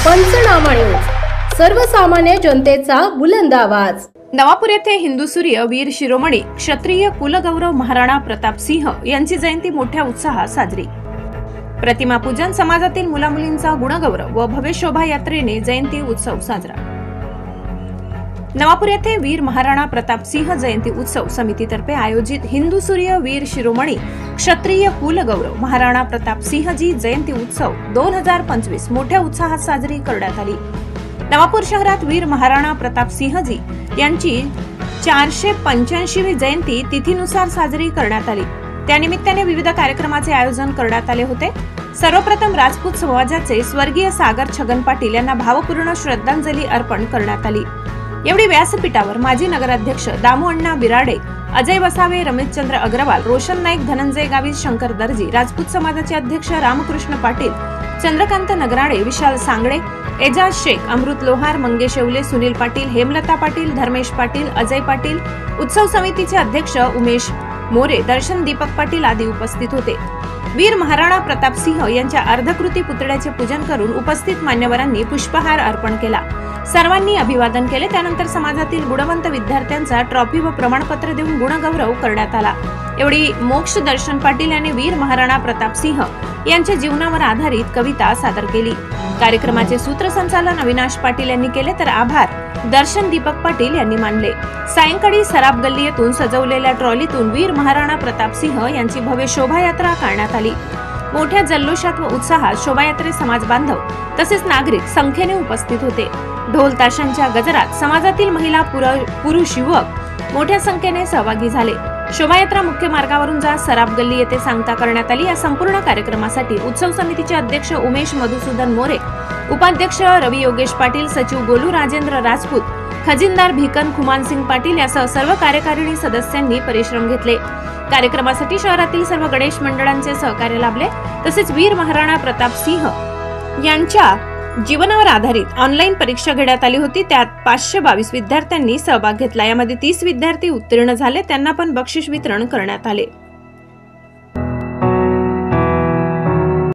पंचनामा न्यूज, सर्वसामान्य जनतेचा बुलंद आवाज। नवापूर येथे हिंदू सूर्य वीर शिरोमणी क्षत्रिय कुलगौरव महाराणा प्रताप सिंह यांची जयंती मोठ्या उत्साहात साजरी। प्रतिमा पूजन, समाजातील मुलामुलींचा गुणगौरव व भव्य शोभायात्रेने जयंती उत्सव साजरा। नवापूर येथे वीर महाराणा प्रताप सिंह जयंती उत्सव समितीतर्फे आयोजित हिंदू सूर्य वीर शिरोमणी क्षत्रिय कुलगौरव महाराणा प्रताप सिंहजी जयंती उत्सव 2025 मोठ्या उत्साहात साजरी करण्यात आली। नवापूर शहरात वीर महाराणा प्रताप सिंहजी यांची 485वी जयंती तिथीनुसार साजरी करण्यात आली। त्यानिमित्ताने विविध कार्यक्रमाचे आयोजन करण्यात आले होते। सर्वप्रथम राजपूत समाजाचे स्वर्गीय सागर छगन पाटील यांना भावपूर्ण श्रद्धांजली अर्पण करण्यात आली। एवढी व्यासपीठावर माजी नगराध्यक्ष दामू अण्णा बिराडे, अजय वसावे, रमेशचंद्र अग्रवाल, रोशन नाईक, धनंजय गावित, शंकर दर्जी, राजपूत समाजाचे अध्यक्ष रामकृष्ण पाटील, चंद्रकांत नगराळे, विशाल सांगडे, एजाज शेख, अमृत लोहार, मंगेश येवले, सुनील पाटील, हेमलता पाटील, धर्मेश पाटील, अजय पाटील, उत्सव समितीचे अध्यक्ष उमेश मोरे, दर्शन दीपक पाटील आदी उपस्थित होते। वीर महाराणा प्रताप सिंह यांच्या अर्धकृती पुतळ्याचे पूजन करून उपस्थित मान्यवरांनी पुष्पहार अर्पण केला। सर्वांनी अभिवादन केले। त्यानंतर समाजातील गुणवंत विद्यार्थ्यांचा ट्रॉफी व प्रमाणपत्र देऊन गुणगौरव करण्यात आला। एवढी मोक्ष दर्शन पाटील यांनी वीर महाराणा प्रताप सिंह यांच्या जीवनावर आधारित कविता सादर केली। कार्यक्रमाचे सूत्रसंचालन अविनाश पाटील यांनी केले, तर आभार दर्शन दीपक पाटील यांनी मानले। सायंकाळी सराफ गल्ली येथून सजवलेल्या ट्रॉलीतून वीर महाराणा प्रताप सिंह यांची भव्य शोभायात्रा काढण्यात आली। मोठ्या जल्लोषात व उत्साहात शोभायात्रेत समाज बांधव तसेच नागरिक संख्येने उपस्थित होते। ढोल ताशांच्या गजरात समाजातील महिला, पुरुष, युवक मोठ्या संख्येने सहभागी झाले। शोभायात्रा मुख्य मार्गावरून जात सराफ गल्ली येथे सांगता करण्यात आली। या संपूर्ण कार्यक्रमासाठी उत्सव समितीचे अध्यक्ष उमेश मधुसूदन मोरे, उपाध्यक्ष रवी योगेश पाटील, सचिव गोलू राजेंद्र राजपूत, खजिनदार भिकन खुमानसिंग पाटील यासह सर्व कार्यकारिणी सदस्यांनी परिश्रम घेतले। कार्यक्रमासाठी शहरातील सर्व गणेश मंडळांचे सहकार्य लाभले। तसेच वीर महाराणा प्रताप सिंह यांच्या जीवनावर आधारित ऑनलाईन परीक्षा घेण्यात आली होती। त्यात 522 विद्यार्थ्यांनी सहभाग घेतला। यामध्ये 30 विद्यार्थी उत्तीर्ण झाले, त्यांना पण बक्षीस वितरण करण्यात आले।